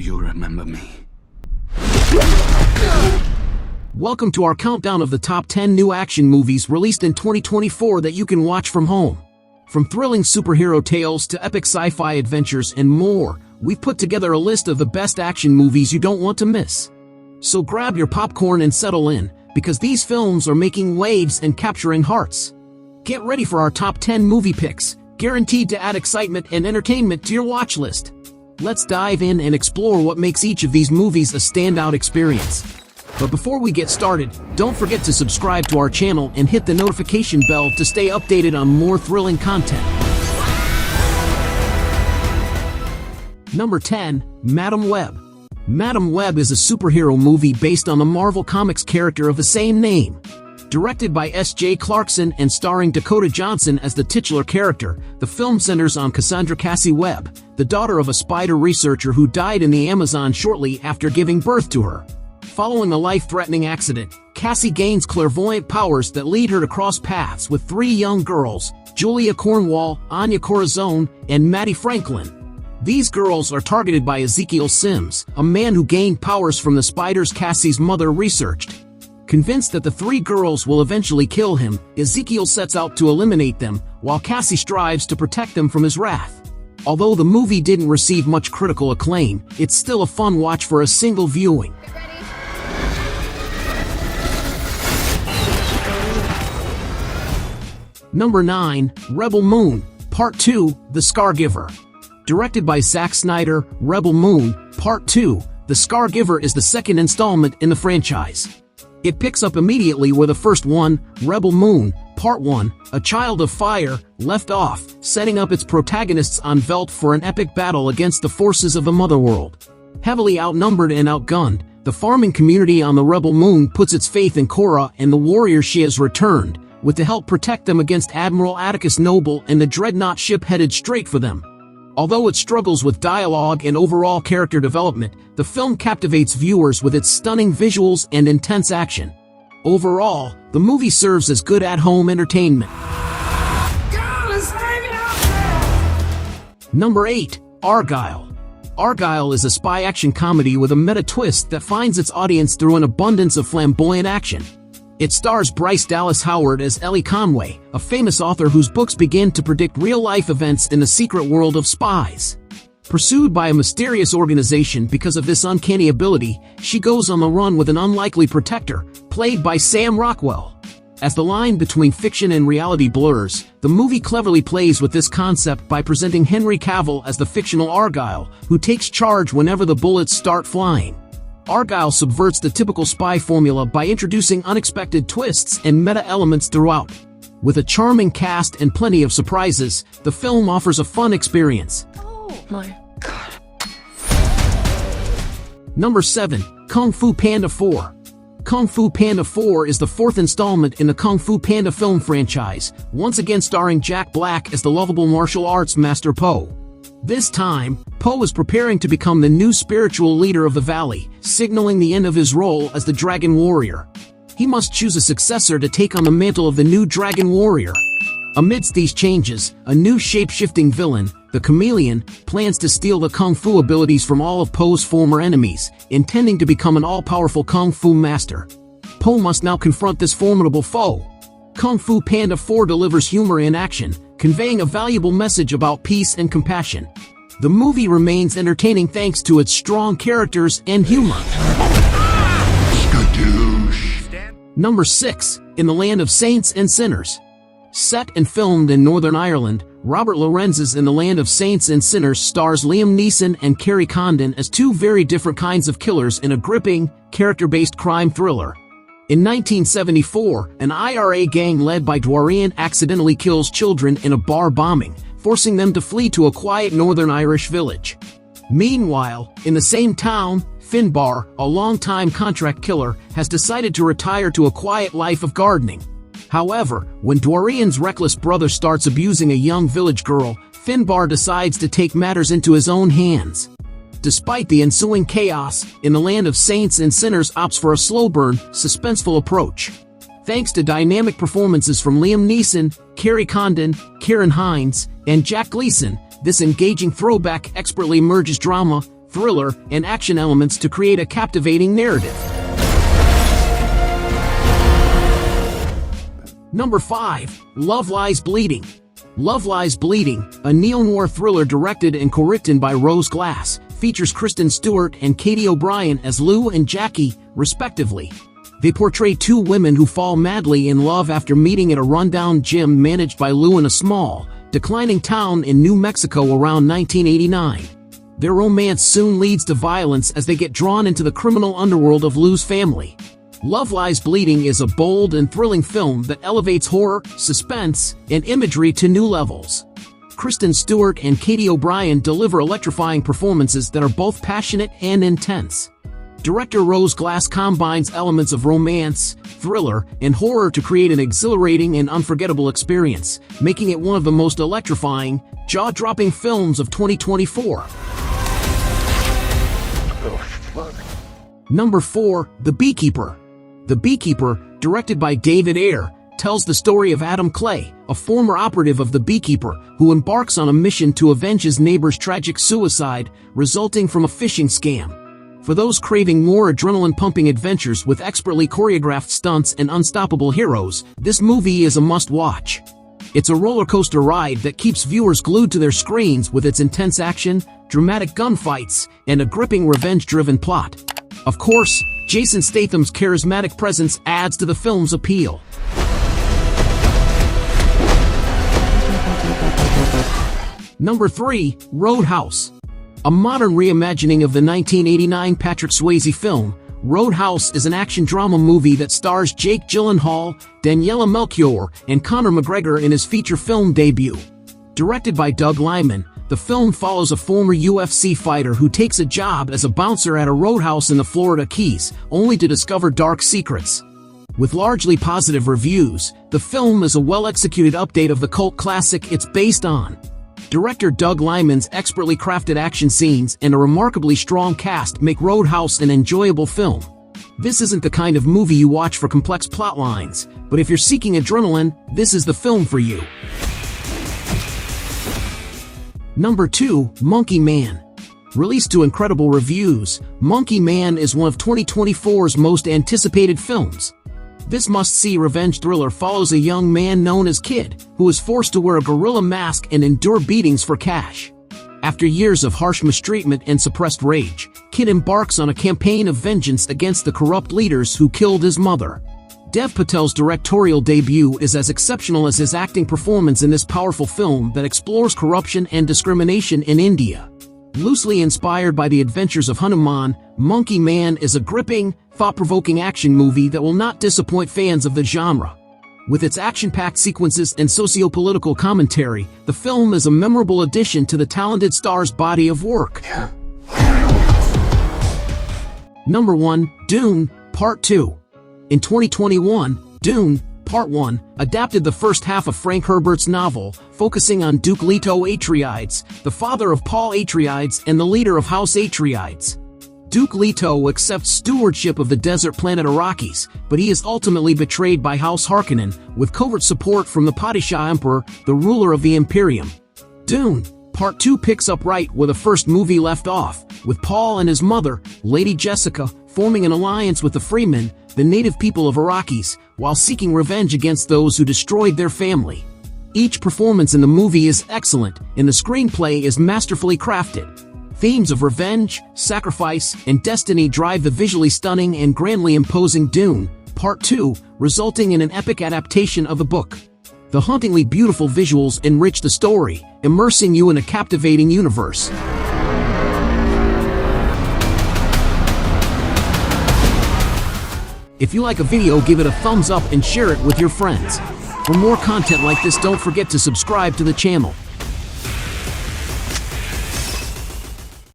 you remember me? Welcome to our countdown of the top 10 new action movies released in 2024 that you can watch from home. From thrilling superhero tales to epic sci-fi adventures and more, we've put together a list of the best action movies you don't want to miss. So grab your popcorn and settle in, because these films are making waves and capturing hearts. Get ready for our top 10 movie picks, guaranteed to add excitement and entertainment to your watch list. Let's dive in and explore what makes each of these movies a standout experience. But before we get started, don't forget to subscribe to our channel and hit the notification bell to stay updated on more thrilling content. Number 10. Madam Web. Madam Web is a superhero movie based on the Marvel Comics character of the same name. Directed by S.J. Clarkson and starring Dakota Johnson as the titular character, the film centers on Cassandra Cassie Webb, the daughter of a spider researcher who died in the Amazon shortly after giving birth to her. Following a life-threatening accident, Cassie gains clairvoyant powers that lead her to cross paths with three young girls, Julia Cornwall, Anya Corazon, and Maddie Franklin. These girls are targeted by Ezekiel Sims, a man who gained powers from the spiders Cassie's mother researched. Convinced that the three girls will eventually kill him, Ezekiel sets out to eliminate them, while Cassie strives to protect them from his wrath. Although the movie didn't receive much critical acclaim, it's still a fun watch for a single viewing. Number 9. Rebel Moon, Part 2, The Scargiver. Directed by Zack Snyder, Rebel Moon, Part 2, The Scargiver is the second installment in the franchise. It picks up immediately where the first one, Rebel Moon, Part 1, A Child of Fire, left off, setting up its protagonists on Velt for an epic battle against the forces of the Motherworld. Heavily outnumbered and outgunned, the farming community on the Rebel Moon puts its faith in Korra and the warrior she has returned, with to help protect them against Admiral Atticus Noble and the dreadnought ship headed straight for them. Although it struggles with dialogue and overall character development, the film captivates viewers with its stunning visuals and intense action. Overall, the movie serves as good at-home entertainment. Number 8. Argylle. Argylle is a spy action comedy with a meta twist that finds its audience through an abundance of flamboyant action. It stars Bryce Dallas Howard as Ellie Conway, a famous author whose books begin to predict real-life events in the secret world of spies. Pursued by a mysterious organization because of this uncanny ability, she goes on the run with an unlikely protector, played by Sam Rockwell. As the line between fiction and reality blurs, the movie cleverly plays with this concept by presenting Henry Cavill as the fictional Argylle, who takes charge whenever the bullets start flying. Argylle subverts the typical spy formula by introducing unexpected twists and meta elements throughout. With a charming cast and plenty of surprises, the film offers a fun experience. Oh my god. Number 7. Kung Fu Panda 4. Kung Fu Panda 4 is the fourth installment in the Kung Fu Panda film franchise, once again starring Jack Black as the lovable martial arts master Po. This time, Po is preparing to become the new spiritual leader of the valley, signaling the end of his role as the Dragon Warrior. He must choose a successor to take on the mantle of the new Dragon Warrior. Amidst these changes, a new shape-shifting villain, the Chameleon, plans to steal the Kung Fu abilities from all of Po's former enemies, intending to become an all-powerful Kung Fu master. Po must now confront this formidable foe. Kung Fu Panda 4 delivers humor in action, conveying a valuable message about peace and compassion. The movie remains entertaining thanks to its strong characters and humor. Number 6. In the Land of Saints and Sinners. Set and filmed in Northern Ireland, Robert Lorenz's In the Land of Saints and Sinners stars Liam Neeson and Kerry Condon as two very different kinds of killers in a gripping, character-based crime thriller. In 1974, an IRA gang led by Dwarian accidentally kills children in a bar bombing, forcing them to flee to a quiet Northern Irish village. Meanwhile, in the same town, Finbar, a longtime contract killer, has decided to retire to a quiet life of gardening. However, when Dwarian's reckless brother starts abusing a young village girl, Finbar decides to take matters into his own hands. Despite the ensuing chaos, In the Land of Saints and Sinners opts for a slow-burn, suspenseful approach. Thanks to dynamic performances from Liam Neeson, Kerry Condon, Kieran Hines, and Jack Gleeson, this engaging throwback expertly merges drama, thriller, and action elements to create a captivating narrative. Number 5. Love Lies Bleeding. Love Lies Bleeding, a neo-noir thriller directed and co-written by Rose Glass, features Kristen Stewart and Katie O'Brien as Lou and Jackie, respectively. They portray two women who fall madly in love after meeting at a rundown gym managed by Lou in a small, declining town in New Mexico around 1989. Their romance soon leads to violence as they get drawn into the criminal underworld of Lou's family. Love Lies Bleeding is a bold and thrilling film that elevates horror, suspense, and imagery to new levels. Kristen Stewart and Katie O'Brien deliver electrifying performances that are both passionate and intense. Director Rose Glass combines elements of romance, thriller, and horror to create an exhilarating and unforgettable experience, making it one of the most electrifying, jaw-dropping films of 2024. Number 4. The Beekeeper. The Beekeeper, directed by David Ayer, tells the story of Adam Clay, a former operative of the Beekeeper, who embarks on a mission to avenge his neighbor's tragic suicide, resulting from a phishing scam. For those craving more adrenaline-pumping adventures with expertly choreographed stunts and unstoppable heroes, this movie is a must-watch. It's a roller coaster ride that keeps viewers glued to their screens with its intense action, dramatic gunfights, and a gripping revenge-driven plot. Of course, Jason Statham's charismatic presence adds to the film's appeal. Number 3. Roadhouse. A modern reimagining of the 1989 Patrick Swayze film, Roadhouse is an action drama movie that stars Jake Gyllenhaal, Daniela Melchior, and Conor McGregor in his feature film debut. Directed by Doug Liman, the film follows a former UFC fighter who takes a job as a bouncer at a roadhouse in the Florida Keys, only to discover dark secrets. With largely positive reviews, the film is a well-executed update of the cult classic it's based on. Director Doug Liman's expertly crafted action scenes and a remarkably strong cast make Roadhouse an enjoyable film. This isn't the kind of movie you watch for complex plot lines, but if you're seeking adrenaline, this is the film for you. Number 2. Monkey Man. Released to incredible reviews, Monkey Man is one of 2024's most anticipated films. This must-see revenge thriller follows a young man known as Kid, who is forced to wear a gorilla mask and endure beatings for cash. After years of harsh mistreatment and suppressed rage, Kid embarks on a campaign of vengeance against the corrupt leaders who killed his mother. Dev Patel's directorial debut is as exceptional as his acting performance in this powerful film that explores corruption and discrimination in India. Loosely inspired by the adventures of Hanuman, Monkey Man is a gripping, thought-provoking action movie that will not disappoint fans of the genre. With its action-packed sequences and socio-political commentary, the film is a memorable addition to the talented star's body of work. Number 1. Dune, Part 2. In 2021, Dune, Part 1, adapted the first half of Frank Herbert's novel, focusing on Duke Leto Atreides, the father of Paul Atreides and the leader of House Atreides. Duke Leto accepts stewardship of the desert planet Arrakis, but he is ultimately betrayed by House Harkonnen, with covert support from the Padishah Emperor, the ruler of the Imperium. Dune, Part 2 picks up right where the first movie left off, with Paul and his mother, Lady Jessica, forming an alliance with the Freemen, the native people of Arrakis, while seeking revenge against those who destroyed their family. Each performance in the movie is excellent, and the screenplay is masterfully crafted. Themes of revenge, sacrifice, and destiny drive the visually stunning and grandly imposing Dune, Part 2, resulting in an epic adaptation of the book. The hauntingly beautiful visuals enrich the story, immersing you in a captivating universe. If you like a video, give it a thumbs up and share it with your friends. For more content like this, don't forget to subscribe to the channel.